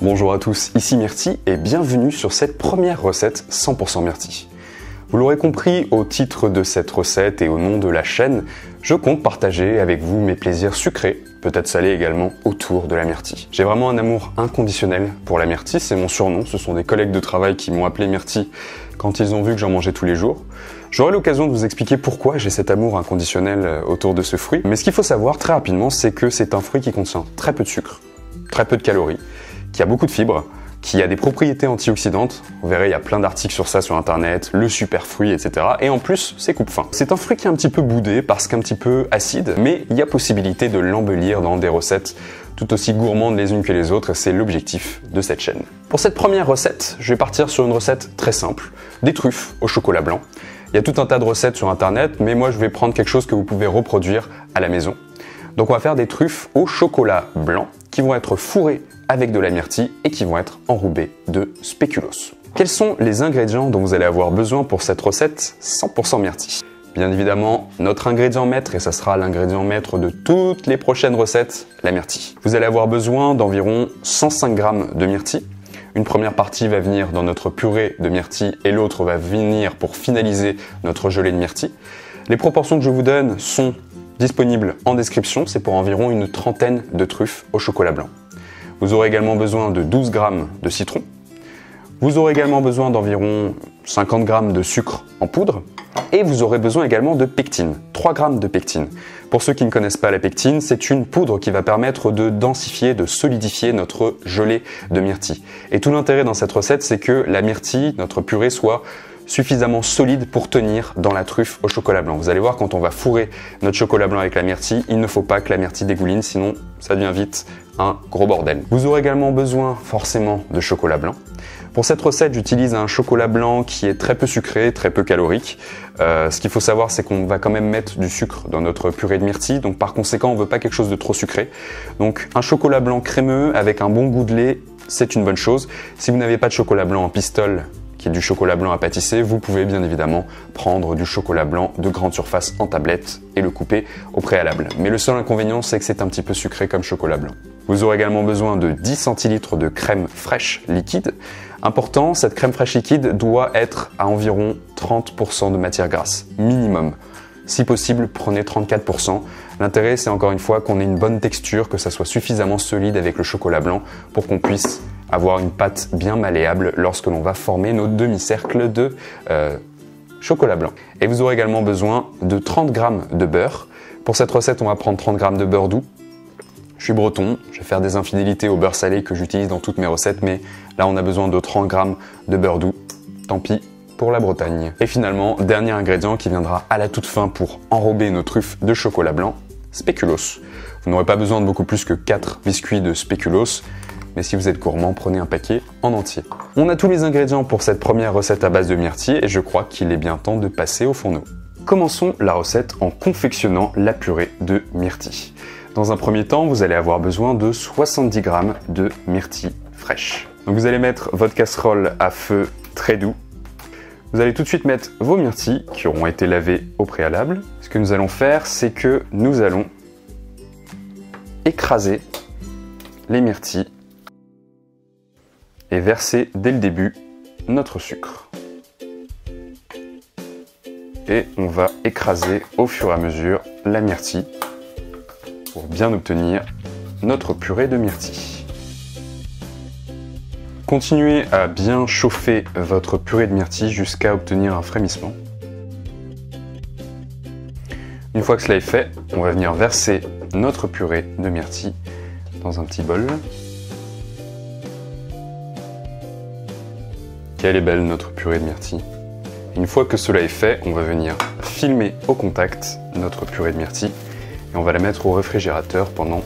Bonjour à tous, ici Myrtille et bienvenue sur cette première recette 100% Myrtille. Vous l'aurez compris au titre de cette recette et au nom de la chaîne, je compte partager avec vous mes plaisirs sucrés, peut-être salés également, autour de la myrtille. J'ai vraiment un amour inconditionnel pour la myrtille, c'est mon surnom, ce sont des collègues de travail qui m'ont appelé Myrtille quand ils ont vu que j'en mangeais tous les jours. J'aurai l'occasion de vous expliquer pourquoi j'ai cet amour inconditionnel autour de ce fruit, mais ce qu'il faut savoir très rapidement, c'est que c'est un fruit qui contient très peu de sucre, très peu de calories, qui a beaucoup de fibres, qui a des propriétés antioxydantes. Vous verrez, il y a plein d'articles sur ça sur internet, le super fruit, etc. Et en plus, c'est coupe-faim. C'est un fruit qui est un petit peu boudé parce qu'un petit peu acide, mais il y a possibilité de l'embellir dans des recettes tout aussi gourmandes les unes que les autres, et c'est l'objectif de cette chaîne. Pour cette première recette, je vais partir sur une recette très simple, des truffes au chocolat blanc. Il y a tout un tas de recettes sur internet, mais moi je vais prendre quelque chose que vous pouvez reproduire à la maison. Donc on va faire des truffes au chocolat blanc qui vont être fourrées avec de la myrtille et qui vont être enrobées de spéculoos. Quels sont les ingrédients dont vous allez avoir besoin pour cette recette 100% myrtille? Bien évidemment, notre ingrédient maître, et ça sera l'ingrédient maître de toutes les prochaines recettes, la myrtille. Vous allez avoir besoin d'environ 105 g de myrtille. Une première partie va venir dans notre purée de myrtille et l'autre va venir pour finaliser notre gelée de myrtille. Les proportions que je vous donne sont disponibles en description, c'est pour environ une trentaine de truffes au chocolat blanc. Vous aurez également besoin de 12 g de citron. Vous aurez également besoin d'environ 50 g de sucre en poudre. Et vous aurez besoin également de pectine, 3 g de pectine. Pour ceux qui ne connaissent pas la pectine, c'est une poudre qui va permettre de densifier, de solidifier notre gelée de myrtille. Et tout l'intérêt dans cette recette, c'est que la myrtille, notre purée, soit suffisamment solide pour tenir dans la truffe au chocolat blanc. Vous allez voir, quand on va fourrer notre chocolat blanc avec la myrtille, il ne faut pas que la myrtille dégouline, sinon ça devient vite un gros bordel. Vous aurez également besoin forcément de chocolat blanc. Pour cette recette, j'utilise un chocolat blanc qui est très peu sucré, très peu calorique. Ce qu'il faut savoir, c'est qu'on va quand même mettre du sucre dans notre purée de myrtille, donc par conséquent, on ne veut pas quelque chose de trop sucré. Donc un chocolat blanc crémeux avec un bon goût de lait, c'est une bonne chose. Si vous n'avez pas de chocolat blanc en pistole, qui est du chocolat blanc à pâtisser, vous pouvez bien évidemment prendre du chocolat blanc de grande surface en tablette et le couper au préalable. Mais le seul inconvénient, c'est que c'est un petit peu sucré comme chocolat blanc. Vous aurez également besoin de 10 centilitres de crème fraîche liquide. Important, cette crème fraîche liquide doit être à environ 30% de matière grasse, minimum. Si possible, prenez 34%. L'intérêt, c'est encore une fois qu'on ait une bonne texture, que ça soit suffisamment solide avec le chocolat blanc pour qu'on puisse avoir une pâte bien malléable lorsque l'on va former nos demi-cercles de chocolat blanc. Et vous aurez également besoin de 30 g de beurre. Pour cette recette, on va prendre 30 g de beurre doux. Je suis breton, je vais faire des infidélités au beurre salé que j'utilise dans toutes mes recettes, mais là on a besoin de 30 g de beurre doux. Tant pis pour la Bretagne. Et finalement, dernier ingrédient qui viendra à la toute fin pour enrober nos truffes de chocolat blanc, spéculoos. Vous n'aurez pas besoin de beaucoup plus que 4 biscuits de spéculoos, mais si vous êtes gourmand, prenez un paquet en entier. On a tous les ingrédients pour cette première recette à base de myrtille et je crois qu'il est bien temps de passer au fourneau. Commençons la recette en confectionnant la purée de myrtille. Dans un premier temps, vous allez avoir besoin de 70 g de myrtille fraîche. Donc vous allez mettre votre casserole à feu très doux. Vous allez tout de suite mettre vos myrtilles qui auront été lavées au préalable. Ce que nous allons faire, c'est que nous allons écraser les myrtilles et verser dès le début notre sucre. Et on va écraser au fur et à mesure la myrtille pour bien obtenir notre purée de myrtille. Continuez à bien chauffer votre purée de myrtille jusqu'à obtenir un frémissement. Une fois que cela est fait, on va venir verser notre purée de myrtille dans un petit bol. Quelle est belle notre purée de myrtille. Une fois que cela est fait, on va venir filmer au contact notre purée de myrtille et on va la mettre au réfrigérateur pendant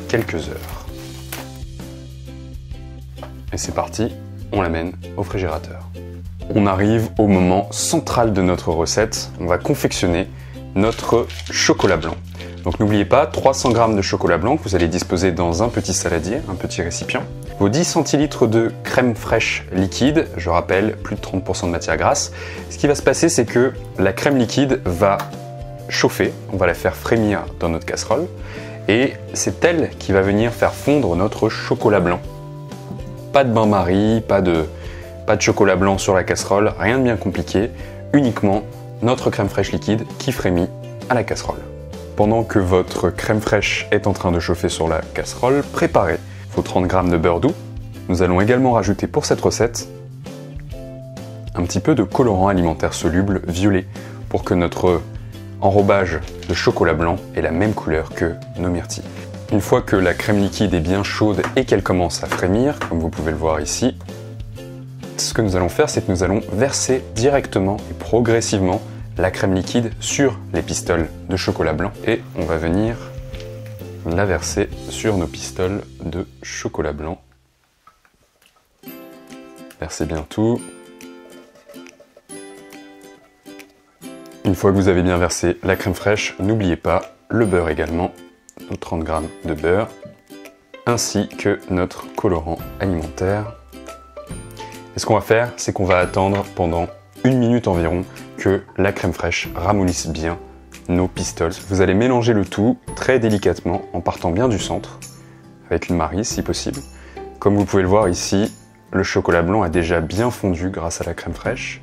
quelques heures. Et c'est parti, on l'amène au réfrigérateur. On arrive au moment central de notre recette, on va confectionner notre chocolat blanc. Donc n'oubliez pas, 300 g de chocolat blanc que vous allez disposer dans un petit saladier, un petit récipient. Vos 10 centilitres de crème fraîche liquide, je rappelle, plus de 30% de matière grasse. Ce qui va se passer, c'est que la crème liquide va chauffer, on va la faire frémir dans notre casserole et c'est elle qui va venir faire fondre notre chocolat blanc Pas de bain-marie, pas de chocolat blanc sur la casserole, rien de bien compliqué, uniquement notre crème fraîche liquide qui frémit à la casserole. Pendant que votre crème fraîche est en train de chauffer sur la casserole, préparez vos 30 g de beurre doux. Nous allons également rajouter pour cette recette un petit peu de colorant alimentaire soluble violet pour que notre enrobage de chocolat blanc ait la même couleur que nos myrtilles. Une fois que la crème liquide est bien chaude et qu'elle commence à frémir, comme vous pouvez le voir ici, ce que nous allons faire, c'est que nous allons verser directement et progressivement la crème liquide sur les pistoles de chocolat blanc et on va venir la verser sur nos pistoles de chocolat blanc. Versez bien tout. Une fois que vous avez bien versé la crème fraîche, n'oubliez pas le beurre également, nos 30 g de beurre, ainsi que notre colorant alimentaire. Et ce qu'on va faire, c'est qu'on va attendre pendant 1 minute environ que la crème fraîche ramollisse bien nos pistoles. Vous allez mélanger le tout très délicatement en partant bien du centre, avec une marie si possible. Comme vous pouvez le voir ici, le chocolat blanc a déjà bien fondu grâce à la crème fraîche.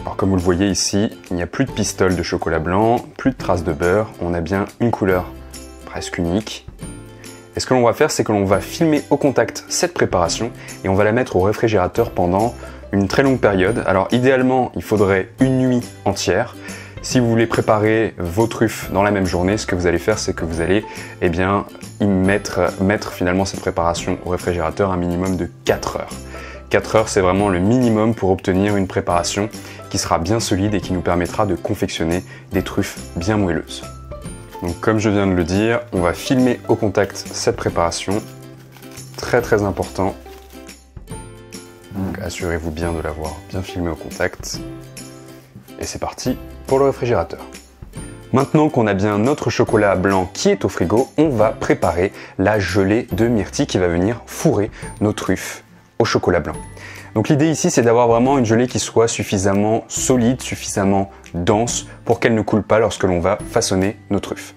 Alors comme vous le voyez ici, il n'y a plus de pistoles de chocolat blanc, plus de traces de beurre, on a bien une couleur presque unique. Et ce que l'on va faire, c'est que l'on va filmer au contact cette préparation et on va la mettre au réfrigérateur pendant une très longue période. Alors idéalement, il faudrait une nuit entière. Si vous voulez préparer vos truffes dans la même journée, ce que vous allez faire, c'est que vous allez y mettre finalement cette préparation au réfrigérateur un minimum de 4 heures. 4 heures, c'est vraiment le minimum pour obtenir une préparation qui sera bien solide et qui nous permettra de confectionner des truffes bien moelleuses. Donc comme je viens de le dire, on va filmer au contact cette préparation, très important. Donc assurez-vous bien de l'avoir bien filmé au contact. Et c'est parti pour le réfrigérateur. Maintenant qu'on a bien notre chocolat blanc qui est au frigo, on va préparer la gelée de myrtille qui va venir fourrer nos truffes au chocolat blanc. Donc l'idée ici, c'est d'avoir vraiment une gelée qui soit suffisamment solide, suffisamment dense pour qu'elle ne coule pas lorsque l'on va façonner nos truffes.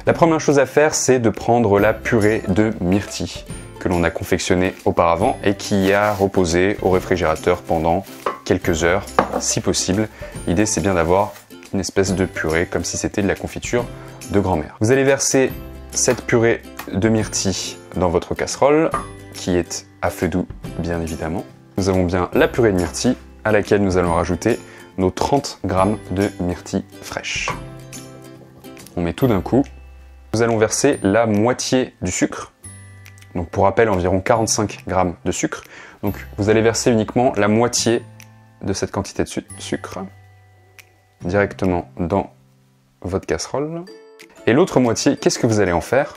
La première chose à faire, c'est de prendre la purée de myrtille que l'on a confectionnée auparavant et qui a reposé au réfrigérateur pendant quelques heures, si possible. L'idée, c'est bien d'avoir une espèce de purée, comme si c'était de la confiture de grand-mère. Vous allez verser cette purée de myrtille dans votre casserole, qui est à feu doux, bien évidemment. Nous avons bien la purée de myrtille, à laquelle nous allons rajouter nos 30 g de myrtille fraîche. On met tout d'un coup. Nous allons verser la moitié du sucre. Donc pour rappel, environ 45 g de sucre. Donc vous allez verser uniquement la moitié de cette quantité de sucre directement dans votre casserole. Et l'autre moitié, qu'est-ce que vous allez en faire?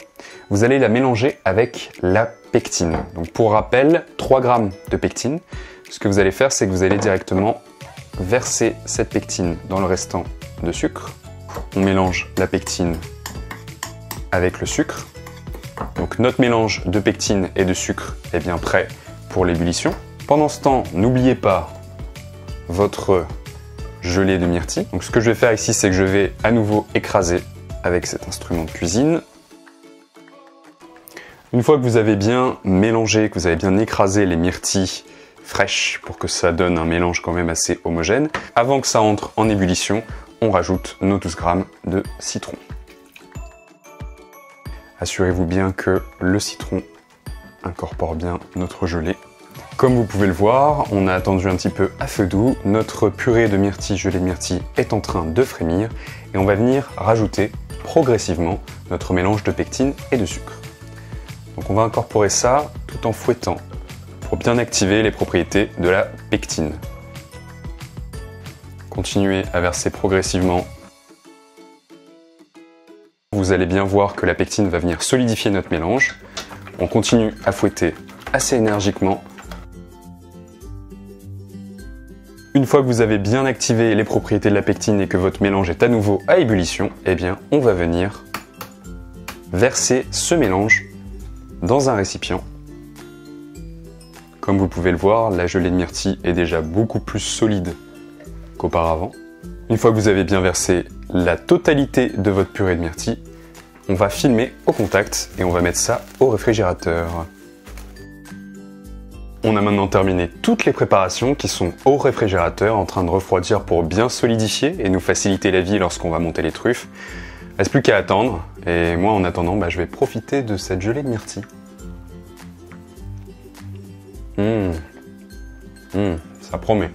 Vous allez la mélanger avec la pectine. Donc pour rappel, 3 g de pectine. Ce que vous allez faire, c'est que vous allez directement verser cette pectine dans le restant de sucre. On mélange la pectine avec le sucre. Donc notre mélange de pectine et de sucre est bien prêt pour l'ébullition. Pendant ce temps, n'oubliez pas votre gelée de myrtille. Donc ce que je vais faire ici, c'est que je vais à nouveau écraser avec cet instrument de cuisine. Une fois que vous avez bien mélangé, que vous avez bien écrasé les myrtilles fraîches pour que ça donne un mélange quand même assez homogène, avant que ça entre en ébullition, on rajoute nos 12 g de citron. Assurez-vous bien que le citron incorpore bien notre gelée. Comme vous pouvez le voir, on a attendu un petit peu à feu doux. Notre purée de myrtille, gelée de myrtille est en train de frémir et on va venir rajouter progressivement notre mélange de pectine et de sucre. Donc on va incorporer ça tout en fouettant pour bien activer les propriétés de la pectine. Continuez à verser progressivement. Vous allez bien voir que la pectine va venir solidifier notre mélange. On continue à fouetter assez énergiquement. Une fois que vous avez bien activé les propriétés de la pectine et que votre mélange est à nouveau à ébullition, eh bien on va venir verser ce mélange dans un récipient. Comme vous pouvez le voir, la gelée de myrtille est déjà beaucoup plus solide qu'auparavant. Une fois que vous avez bien versé la totalité de votre purée de myrtille, on va filmer au contact et on va mettre ça au réfrigérateur. On a maintenant terminé toutes les préparations qui sont au réfrigérateur en train de refroidir pour bien solidifier et nous faciliter la vie lorsqu'on va monter les truffes. Reste plus qu'à attendre et moi en attendant je vais profiter de cette gelée de myrtille. Ça promet.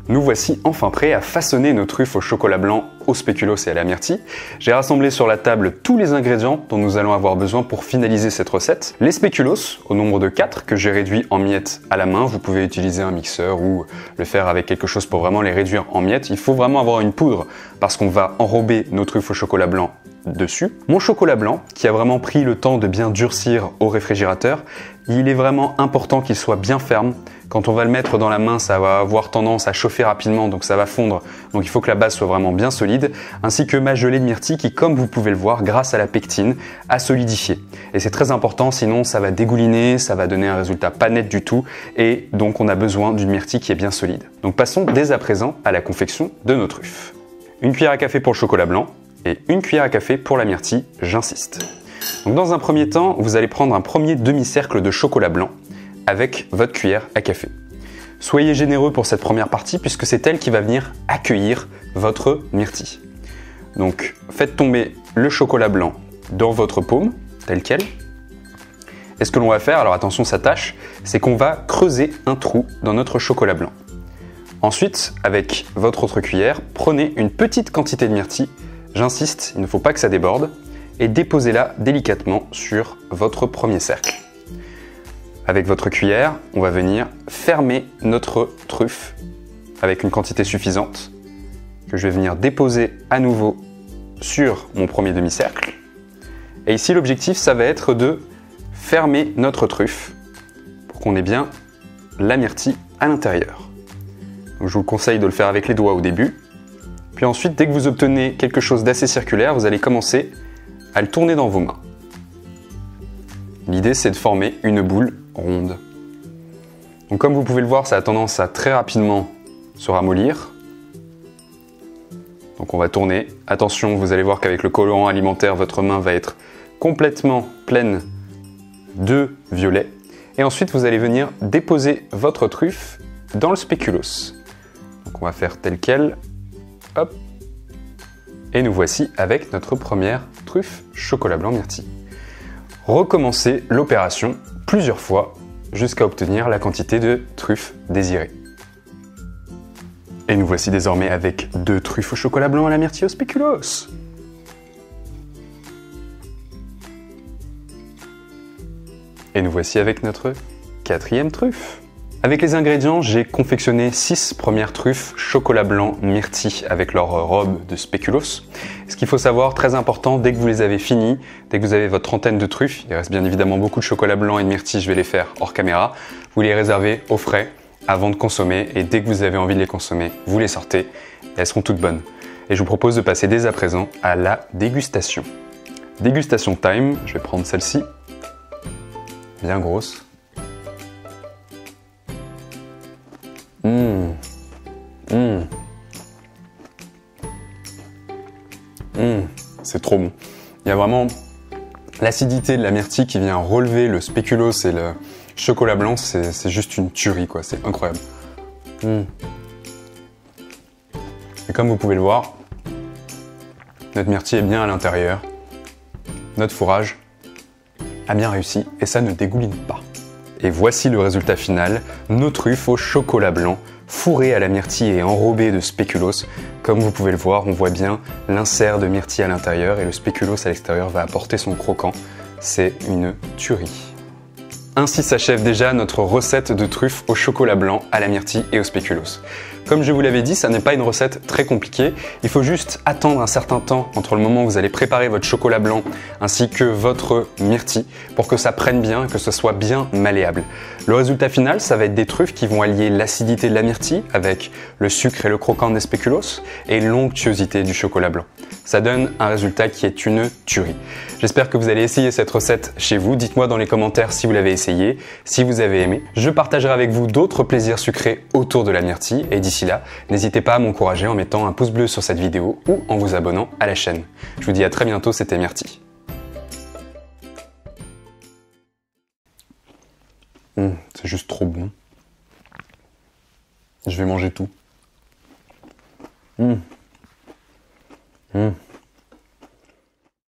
Nous voici enfin prêts à façonner nos truffes au chocolat blanc, au spéculoos et à la myrtille. J'ai rassemblé sur la table tous les ingrédients dont nous allons avoir besoin pour finaliser cette recette. Les spéculoos, au nombre de 4, que j'ai réduits en miettes à la main. Vous pouvez utiliser un mixeur ou le faire avec quelque chose pour vraiment les réduire en miettes. Il faut vraiment avoir une poudre parce qu'on va enrober nos truffes au chocolat blanc dessus. Mon chocolat blanc, qui a vraiment pris le temps de bien durcir au réfrigérateur, il est vraiment important qu'il soit bien ferme. Quand on va le mettre dans la main, ça va avoir tendance à chauffer rapidement, donc ça va fondre. Donc il faut que la base soit vraiment bien solide, ainsi que ma gelée de myrtille qui, comme vous pouvez le voir, grâce à la pectine, a solidifié. Et c'est très important, sinon ça va dégouliner, ça va donner un résultat pas net du tout, et donc on a besoin d'une myrtille qui est bien solide. Donc passons dès à présent à la confection de nos truffes. Une cuillère à café pour le chocolat blanc, et une cuillère à café pour la myrtille, j'insiste. Donc dans un premier temps, vous allez prendre un premier demi-cercle de chocolat blanc avec votre cuillère à café. Soyez généreux pour cette première partie puisque c'est elle qui va venir accueillir votre myrtille. Donc faites tomber le chocolat blanc dans votre paume, tel quel. Et ce que l'on va faire, alors attention ça tâche, c'est qu'on va creuser un trou dans notre chocolat blanc. Ensuite, avec votre autre cuillère, prenez une petite quantité de myrtille, j'insiste, il ne faut pas que ça déborde, et déposez-la délicatement sur votre premier cercle. Avec votre cuillère, on va venir fermer notre truffe avec une quantité suffisante que je vais venir déposer à nouveau sur mon premier demi-cercle. Et ici, l'objectif, ça va être de fermer notre truffe pour qu'on ait bien la myrtille à l'intérieur. Donc, je vous conseille de le faire avec les doigts au début. Puis ensuite, dès que vous obtenez quelque chose d'assez circulaire, vous allez commencer à le tourner dans vos mains. L'idée, c'est de former une boule ronde. Donc comme vous pouvez le voir, ça a tendance à très rapidement se ramollir. Donc on va tourner. Attention, vous allez voir qu'avec le colorant alimentaire, votre main va être complètement pleine de violet. Et ensuite, vous allez venir déposer votre truffe dans le spéculoos. Donc on va faire tel quel. Hop. Et nous voici avec notre première truffe chocolat blanc myrtille. Recommencez l'opération plusieurs fois jusqu'à obtenir la quantité de truffes désirée. Et nous voici désormais avec 2 truffes au chocolat blanc à la myrtille au spéculoos. Et nous voici avec notre 4e truffe. Avec les ingrédients, j'ai confectionné 6 premières truffes chocolat blanc myrtille avec leur robe de spéculoos. Ce qu'il faut savoir, très important, dès que vous les avez finis, dès que vous avez votre trentaine de truffes, il reste bien évidemment beaucoup de chocolat blanc et de myrtille, je vais les faire hors caméra, vous les réservez au frais avant de consommer et dès que vous avez envie de les consommer, vous les sortez et elles seront toutes bonnes. Et je vous propose de passer dès à présent à la dégustation. Dégustation time, je vais prendre celle-ci, bien grosse. C'est trop bon. Il y a vraiment l'acidité de la myrtille qui vient relever le spéculoos et le chocolat blanc, c'est juste une tuerie quoi, c'est incroyable. Et comme vous pouvez le voir, notre myrtille est bien à l'intérieur, notre fourrage a bien réussi et ça ne dégouline pas. Et voici le résultat final, nos truffes au chocolat blanc, fourrées à la myrtille et enrobées de spéculoos. Comme vous pouvez le voir, on voit bien l'insert de myrtille à l'intérieur et le spéculoos à l'extérieur va apporter son croquant. C'est une tuerie. Ainsi s'achève déjà notre recette de truffes au chocolat blanc, à la myrtille et au spéculoos. Comme je vous l'avais dit, ça n'est pas une recette très compliquée. Il faut juste attendre un certain temps entre le moment où vous allez préparer votre chocolat blanc ainsi que votre myrtille pour que ça prenne bien, que ce soit bien malléable. Le résultat final, ça va être des truffes qui vont allier l'acidité de la myrtille avec le sucre et le croquant des spéculoos et l'onctuosité du chocolat blanc. Ça donne un résultat qui est une tuerie. J'espère que vous allez essayer cette recette chez vous. Dites-moi dans les commentaires si vous l'avez essayé, si vous avez aimé. Je partagerai avec vous d'autres plaisirs sucrés autour de la myrtille et d'ici d'ici là, n'hésitez pas à m'encourager en mettant un pouce bleu sur cette vidéo ou en vous abonnant à la chaîne. Je vous dis à très bientôt, c'était Myrtille. C'est juste trop bon. Je vais manger tout.